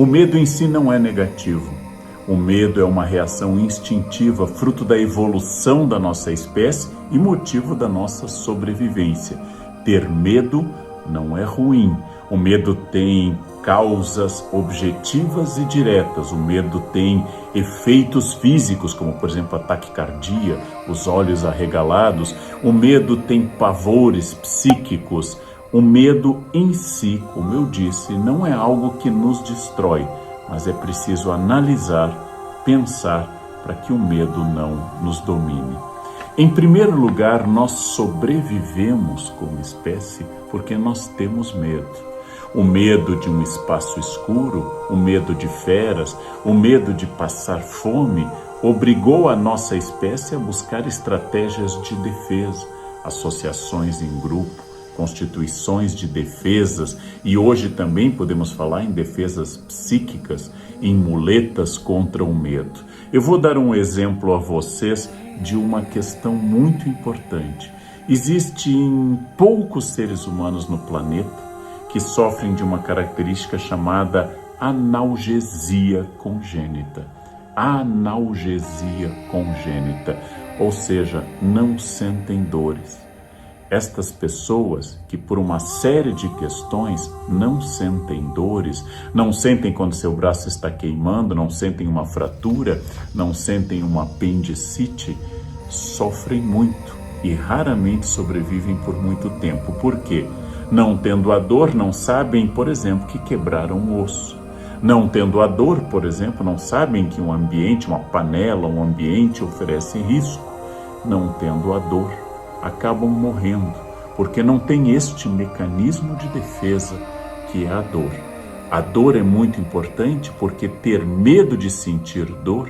O medo em si não é negativo. O medo é uma reação instintiva, fruto da evolução da nossa espécie e motivo da nossa sobrevivência. Ter medo não é ruim. O medo tem causas objetivas e diretas. O medo tem efeitos físicos, como por exemplo a taquicardia, os olhos arregalados. O medo tem pavores psíquicos. O medo em si, como eu disse, não é algo que nos destrói, mas é preciso analisar, pensar, para que o medo não nos domine. Em primeiro lugar, nós sobrevivemos como espécie porque nós temos medo. O medo de um espaço escuro, o medo de feras, o medo de passar fome, obrigou a nossa espécie a buscar estratégias de defesa, associações em grupo, constituições de defesas, e hoje também podemos falar em defesas psíquicas, em muletas contra o medo. Eu vou dar um exemplo a vocês de uma questão muito importante. Existem poucos seres humanos no planeta que sofrem de uma característica chamada analgesia congênita. Analgesia congênita, ou seja, não sentem dores. Estas pessoas que por uma série de questões não sentem dores, não sentem quando seu braço está queimando, não sentem uma fratura, não sentem uma apendicite, sofrem muito e raramente sobrevivem por muito tempo. Por quê? Não tendo a dor, não sabem, por exemplo, que quebraram um osso. Não tendo a dor, por exemplo, não sabem que um ambiente, uma panela, um ambiente oferece risco. Não tendo a dor, acabam morrendo, porque não tem este mecanismo de defesa que é a dor. A dor é muito importante porque ter medo de sentir dor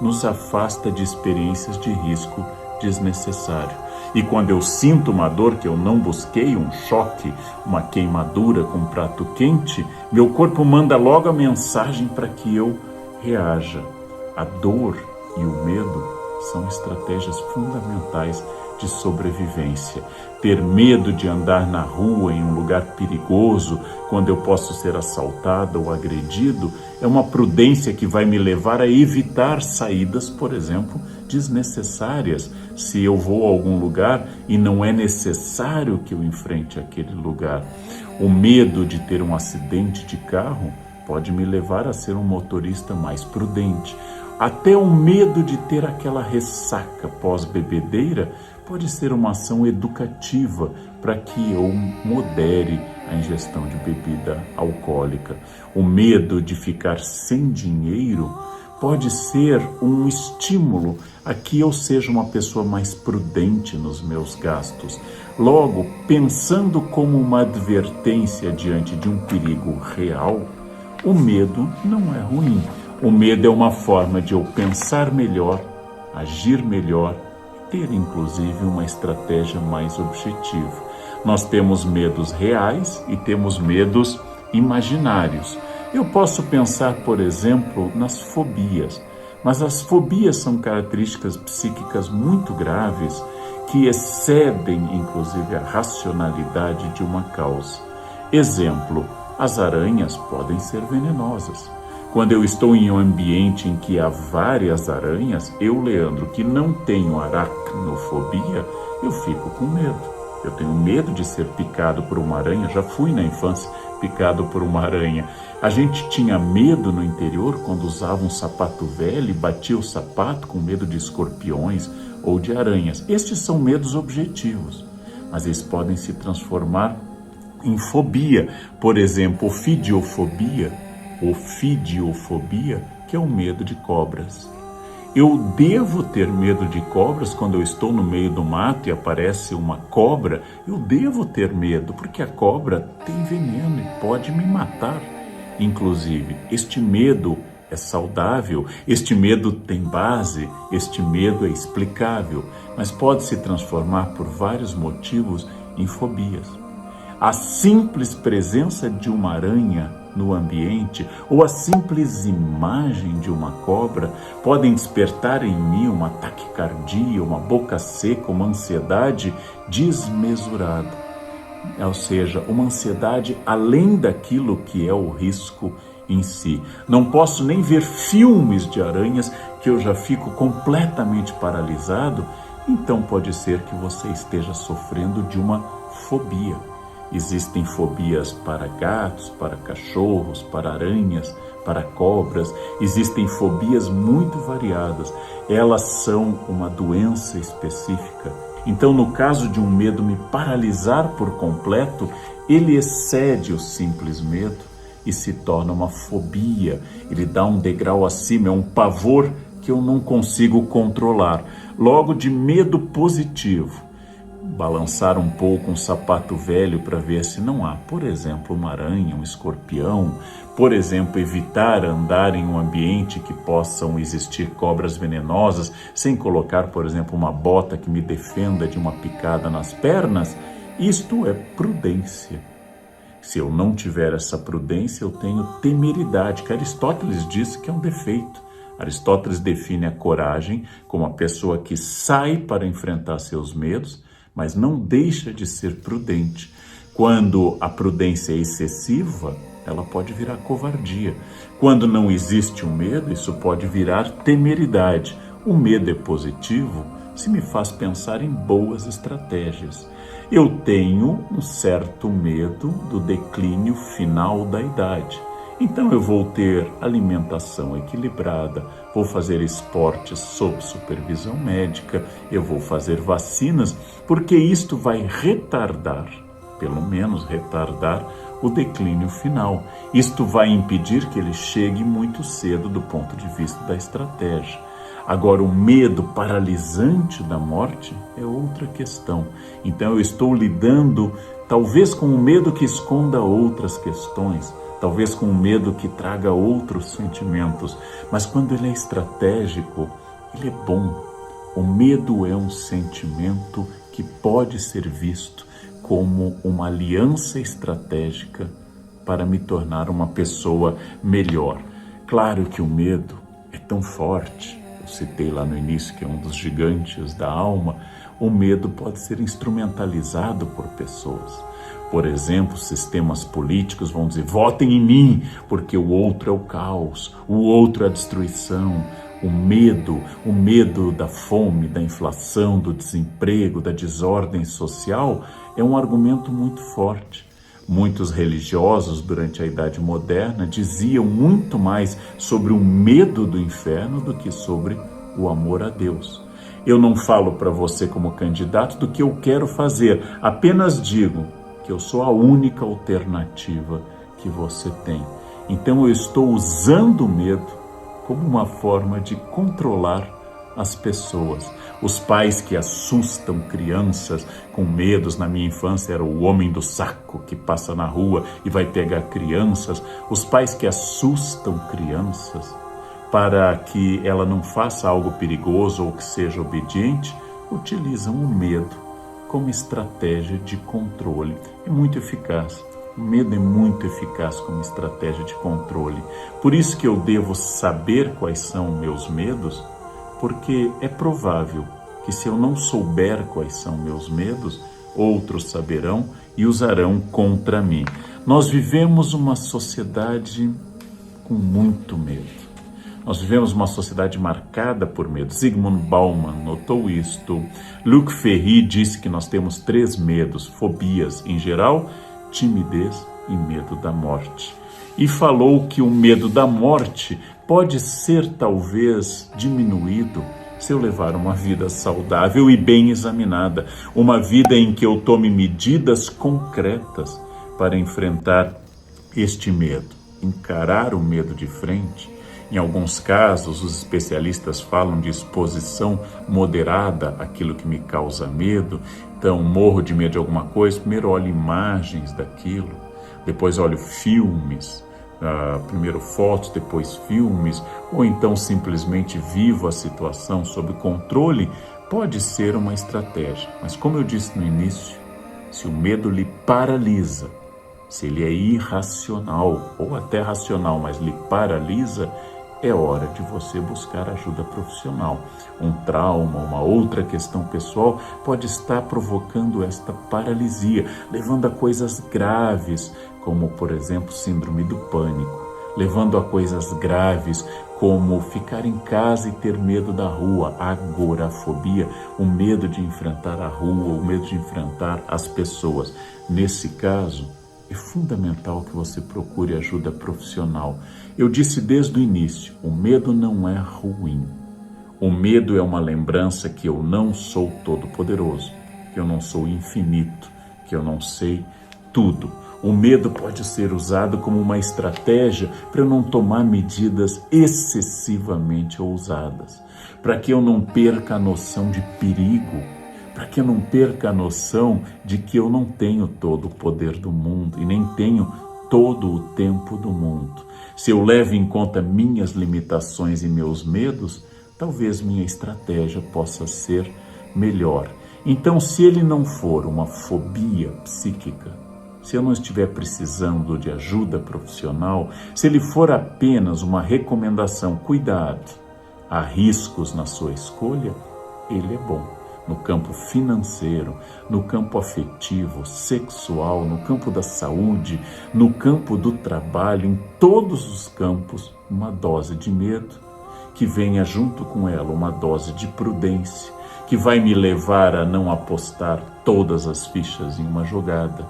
nos afasta de experiências de risco desnecessário. E quando eu sinto uma dor que eu não busquei, um choque, uma queimadura com um prato quente, meu corpo manda logo a mensagem para que eu reaja. A dor e o medo são estratégias fundamentais de sobrevivência. Ter medo de andar na rua em um lugar perigoso, quando eu posso ser assaltado ou agredido, é uma prudência que vai me levar a evitar saídas, por exemplo, desnecessárias. Se eu vou a algum lugar e não é necessário que eu enfrente aquele lugar. O medo de ter um acidente de carro pode me levar a ser um motorista mais prudente. Até o medo de ter aquela ressaca pós-bebedeira pode ser uma ação educativa para que eu modere a ingestão de bebida alcoólica. O medo de ficar sem dinheiro pode ser um estímulo a que eu seja uma pessoa mais prudente nos meus gastos. Logo, pensando como uma advertência diante de um perigo real, o medo não é ruim. O medo é uma forma de eu pensar melhor, agir melhor, ter inclusive uma estratégia mais objetiva. Nós temos medos reais e temos medos imaginários. Eu posso pensar, por exemplo, nas fobias, mas as fobias são características psíquicas muito graves que excedem inclusive a racionalidade de uma causa. Exemplo, as aranhas podem ser venenosas. Quando eu estou em um ambiente em que há várias aranhas, eu, Leandro, que não tenho aracnofobia, eu fico com medo. Eu tenho medo de ser picado por uma aranha, já fui na infância picado por uma aranha. A gente tinha medo no interior quando usava um sapato velho e batia o sapato com medo de escorpiões ou de aranhas. Estes são medos objetivos, mas eles podem se transformar em fobia. Por exemplo, ofidiofobia, que é o medo de cobras. Eu devo ter medo de cobras quando eu estou no meio do mato e aparece uma cobra. Eu devo ter medo, porque a cobra tem veneno e pode me matar. Inclusive, este medo é saudável, este medo tem base, este medo é explicável, mas pode se transformar por vários motivos em fobias. A simples presença de uma aranha no ambiente ou a simples imagem de uma cobra podem despertar em mim uma taquicardia, uma boca seca, uma ansiedade desmesurada. Ou seja, uma ansiedade além daquilo que é o risco em si. Não posso nem ver filmes de aranhas que eu já fico completamente paralisado. Então pode ser que você esteja sofrendo de uma fobia. Existem fobias para gatos, para cachorros, para aranhas, para cobras. Existem fobias muito variadas. Elas são uma doença específica. Então, no caso de um medo me paralisar por completo, ele excede o simples medo e se torna uma fobia. Ele dá um degrau acima, é um pavor que eu não consigo controlar. Logo, de medo positivo, balançar um pouco um sapato velho para ver se não há, por exemplo, uma aranha, um escorpião, por exemplo, evitar andar em um ambiente que possam existir cobras venenosas, sem colocar, por exemplo, uma bota que me defenda de uma picada nas pernas. Isto é prudência. Se eu não tiver essa prudência, eu tenho temeridade, que Aristóteles disse que é um defeito. Aristóteles define a coragem como a pessoa que sai para enfrentar seus medos, mas não deixa de ser prudente. Quando a prudência é excessiva, ela pode virar covardia. Quando não existe o medo, isso pode virar temeridade. O medo é positivo se me faz pensar em boas estratégias. Eu tenho um certo medo do declínio final da idade. Então eu vou ter alimentação equilibrada, vou fazer esportes sob supervisão médica, eu vou fazer vacinas, porque isto vai retardar, pelo menos retardar, o declínio final. Isto vai impedir que ele chegue muito cedo do ponto de vista da estratégia. Agora, o medo paralisante da morte é outra questão. Então eu estou lidando talvez com um medo que esconda outras questões, talvez com um medo que traga outros sentimentos, mas quando ele é estratégico, ele é bom. O medo é um sentimento que pode ser visto como uma aliança estratégica para me tornar uma pessoa melhor. Claro que o medo é tão forte, eu citei lá no início que é um dos gigantes da alma. O medo pode ser instrumentalizado por pessoas. Por exemplo, sistemas políticos vão dizer: votem em mim, porque o outro é o caos, o outro é a destruição. O medo da fome, da inflação, do desemprego, da desordem social é um argumento muito forte. Muitos religiosos durante a Idade Moderna diziam muito mais sobre o medo do inferno do que sobre o amor a Deus. Eu não falo para você como candidato do que eu quero fazer, apenas digo que eu sou a única alternativa que você tem. Então eu estou usando o medo como uma forma de controlar as pessoas. Os pais que assustam crianças com medos, na minha infância era o homem do saco que passa na rua e vai pegar crianças. Os pais que assustam crianças para que ela não faça algo perigoso ou que seja obediente, utilizam o medo como estratégia de controle. É muito eficaz. O medo é muito eficaz como estratégia de controle. Por isso que eu devo saber quais são meus medos, porque é provável que se eu não souber quais são meus medos, outros saberão e usarão contra mim. Nós vivemos uma sociedade com muito medo. Nós vivemos uma sociedade marcada por medo. Zygmunt Bauman notou isto. Luc Ferry disse que nós temos 3 medos, fobias em geral, timidez e medo da morte. E falou que o medo da morte pode ser talvez diminuído se eu levar uma vida saudável e bem examinada, uma vida em que eu tome medidas concretas para enfrentar este medo, encarar o medo de frente. Em alguns casos, os especialistas falam de exposição moderada àquilo que me causa medo. Então, morro de medo de alguma coisa, primeiro olho imagens daquilo, depois olho filmes, primeiro fotos, depois filmes, ou então simplesmente vivo a situação sob controle. Pode ser uma estratégia, mas como eu disse no início, se o medo lhe paralisa, se ele é irracional ou até racional, mas lhe paralisa, é hora de você buscar ajuda profissional. Um trauma, uma outra questão pessoal pode estar provocando esta paralisia, levando a coisas graves, como, por exemplo, síndrome do pânico. levando a coisas graves, como ficar em casa e ter medo da rua, agorafobia, o medo de enfrentar a rua, o medo de enfrentar as pessoas. Nesse caso, é fundamental que você procure ajuda profissional. Eu disse desde o início, o medo não é ruim. O medo é uma lembrança que eu não sou todo-poderoso, que eu não sou infinito, que eu não sei tudo. O medo pode ser usado como uma estratégia para eu não tomar medidas excessivamente ousadas, para que eu não perca a noção de perigo, para que eu não perca a noção de que eu não tenho todo o poder do mundo e nem tenho todo o tempo do mundo. Se eu levo em conta minhas limitações e meus medos, talvez minha estratégia possa ser melhor. Então, se ele não for uma fobia psíquica, se eu não estiver precisando de ajuda profissional, se ele for apenas uma recomendação, cuidado, há riscos na sua escolha, ele é bom. No campo financeiro, no campo afetivo, sexual, no campo da saúde, no campo do trabalho, em todos os campos, uma dose de medo, que venha junto com ela uma dose de prudência, que vai me levar a não apostar todas as fichas em uma jogada,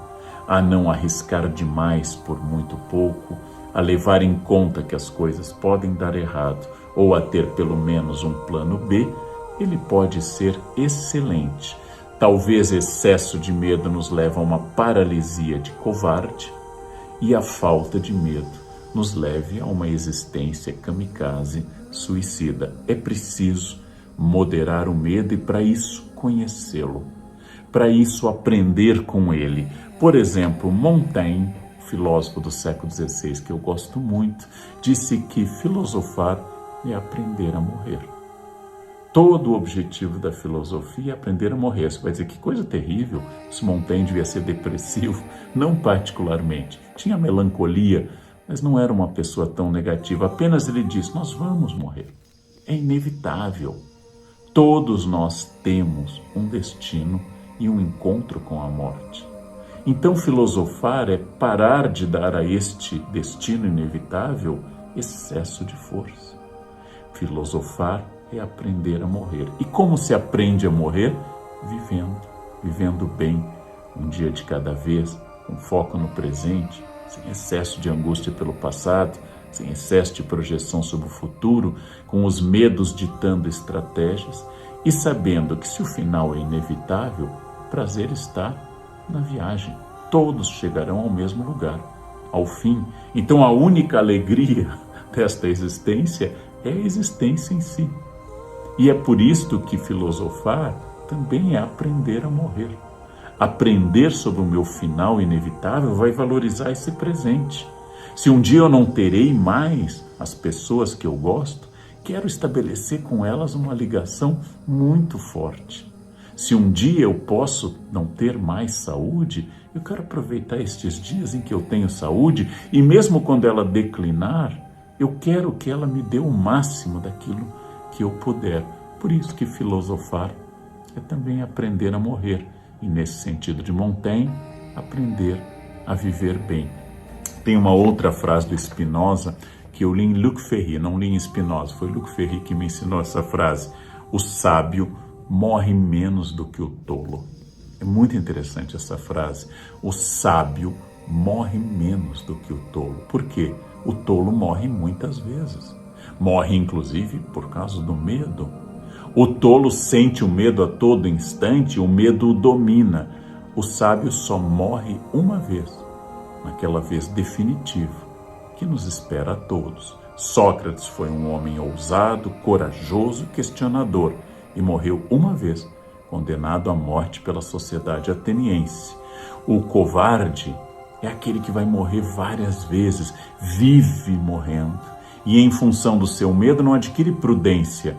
a não arriscar demais por muito pouco, a levar em conta que as coisas podem dar errado ou a ter pelo menos um plano B, ele pode ser excelente. Talvez excesso de medo nos leve a uma paralisia de covarde e a falta de medo nos leve a uma existência kamikaze suicida. É preciso moderar o medo e, para isso, conhecê-lo. Para isso, aprender com ele. Por exemplo, Montaigne, filósofo do século XVI, que eu gosto muito, disse que filosofar é aprender a morrer. Todo o objetivo da filosofia é aprender a morrer. Você vai dizer, que coisa terrível, se Montaigne devia ser depressivo. Não particularmente. Tinha melancolia, mas não era uma pessoa tão negativa. Apenas ele disse, nós vamos morrer. É inevitável. Todos nós temos um destino e um encontro com a morte. Então, filosofar é parar de dar a este destino inevitável excesso de força. Filosofar é aprender a morrer. E como se aprende a morrer? Vivendo bem, um dia de cada vez, com foco no presente, sem excesso de angústia pelo passado, sem excesso de projeção sobre o futuro, com os medos ditando estratégias e sabendo que, se o final é inevitável, o prazer está na viagem. Todos chegarão ao mesmo lugar, ao fim. Então, a única alegria desta existência é a existência em si. E é por isto que filosofar também é aprender a morrer. Aprender sobre o meu final inevitável vai valorizar esse presente. Se um dia eu não terei mais as pessoas que eu gosto, quero estabelecer com elas uma ligação muito forte. Se um dia eu posso não ter mais saúde, eu quero aproveitar estes dias em que eu tenho saúde e mesmo quando ela declinar, eu quero que ela me dê o máximo daquilo que eu puder. Por isso que filosofar é também aprender a morrer. E nesse sentido de Montaigne, aprender a viver bem. Tem uma outra frase do Spinoza que eu li em Luc Ferry, não li em Spinoza, foi Luc Ferry que me ensinou essa frase. O sábio morre menos do que o tolo. É muito interessante essa frase. O sábio morre menos do que o tolo. Por quê? O tolo morre muitas vezes. Morre, inclusive, por causa do medo. O tolo sente o medo a todo instante, o medo o domina. O sábio só morre uma vez, naquela vez definitiva, que nos espera a todos. Sócrates foi um homem ousado, corajoso, questionador, e morreu uma vez, condenado à morte pela sociedade ateniense. O covarde é aquele que vai morrer várias vezes, vive morrendo, e em função do seu medo não adquire prudência,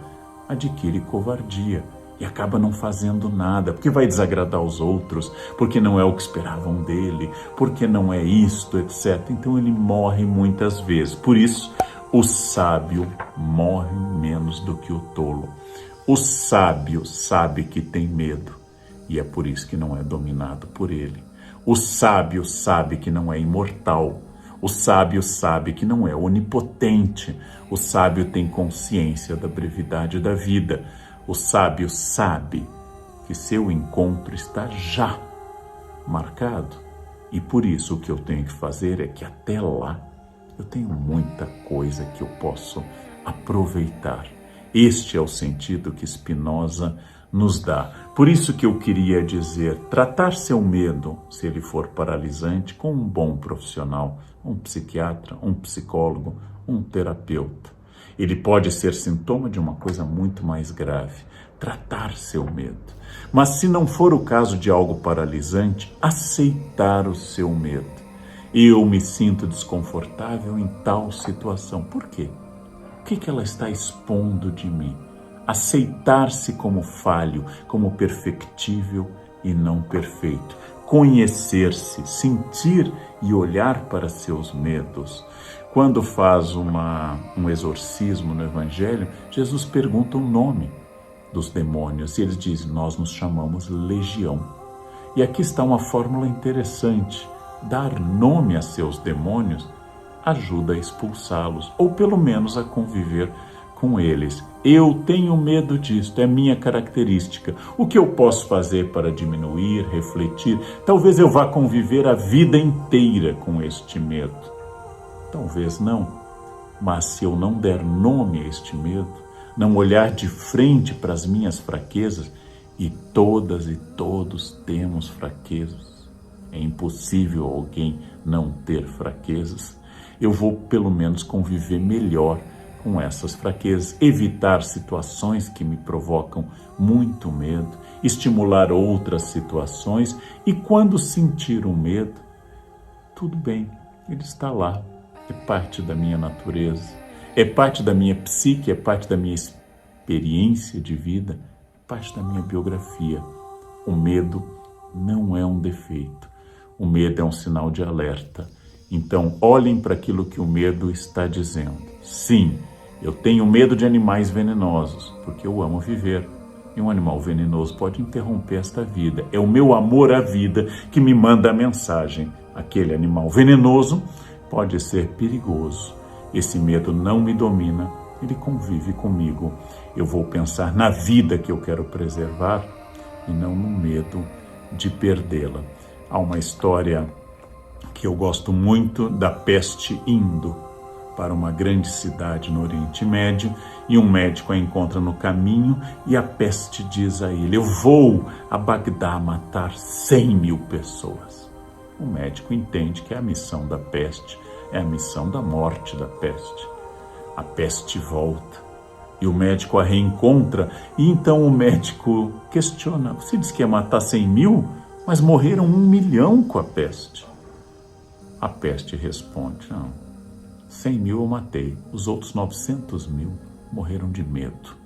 adquire covardia e acaba não fazendo nada, porque vai desagradar os outros, porque não é o que esperavam dele, porque não é isto, etc. Então ele morre muitas vezes. Por isso, o sábio morre menos do que o tolo. O sábio sabe que tem medo e é por isso que não é dominado por ele. O sábio sabe que não é imortal. O sábio sabe que não é onipotente. O sábio tem consciência da brevidade da vida. O sábio sabe que seu encontro está já marcado. E por isso o que eu tenho que fazer é que até lá eu tenho muita coisa que eu posso aproveitar. Este é o sentido que Spinoza nos dá. Por isso que eu queria dizer, tratar seu medo, se ele for paralisante, com um bom profissional, um psiquiatra, um psicólogo, um terapeuta. Ele pode ser sintoma de uma coisa muito mais grave, tratar seu medo. Mas se não for o caso de algo paralisante, aceitar o seu medo. Eu me sinto desconfortável em tal situação. Por quê? O que ela está expondo de mim? Aceitar-se como falho, como perfectível e não perfeito. Conhecer-se, sentir e olhar para seus medos. Quando faz um exorcismo no Evangelho, Jesus pergunta o nome dos demônios e eles dizem, nós nos chamamos legião. E aqui está uma fórmula interessante. Dar nome a seus demônios ajuda a expulsá-los, ou pelo menos a conviver com eles. Eu tenho medo disto, é minha característica. O que eu posso fazer para diminuir, refletir? Talvez eu vá conviver a vida inteira com este medo. Talvez não, mas se eu não der nome a este medo, não olhar de frente para as minhas fraquezas, e todas e todos temos fraquezas, é impossível alguém não ter fraquezas, eu vou pelo menos conviver melhor com essas fraquezas, evitar situações que me provocam muito medo, estimular outras situações e quando sentir um medo, tudo bem, ele está lá, é parte da minha natureza, é parte da minha psique, é parte da minha experiência de vida, é parte da minha biografia. O medo não é um defeito, o medo é um sinal de alerta. Então, olhem para aquilo que o medo está dizendo. Sim, eu tenho medo de animais venenosos, porque eu amo viver. E um animal venenoso pode interromper esta vida. É o meu amor à vida que me manda a mensagem. Aquele animal venenoso pode ser perigoso. Esse medo não me domina, ele convive comigo. Eu vou pensar na vida que eu quero preservar e não no medo de perdê-la. Há uma história que eu gosto muito da peste indo para uma grande cidade no Oriente Médio e um médico a encontra no caminho e a peste diz a ele, eu vou a Bagdá matar 100 mil pessoas. O médico entende que é a missão da peste, é a missão da morte da peste. A peste volta e o médico a reencontra e então o médico questiona, você disse que ia matar 100 mil? Mas morreram 1 milhão com a peste. A peste responde, não, 100 mil eu matei, os outros 900 mil morreram de medo.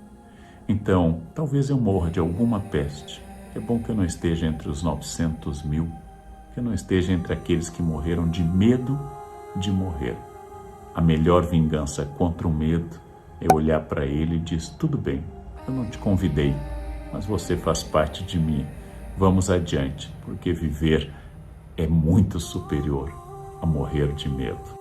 Então, talvez eu morra de alguma peste. É bom que eu não esteja entre os 900 mil, que eu não esteja entre aqueles que morreram de medo de morrer. A melhor vingança contra o medo é olhar para ele e dizer, tudo bem, eu não te convidei, mas você faz parte de mim. Vamos adiante, porque viver é muito superior a morrer de medo.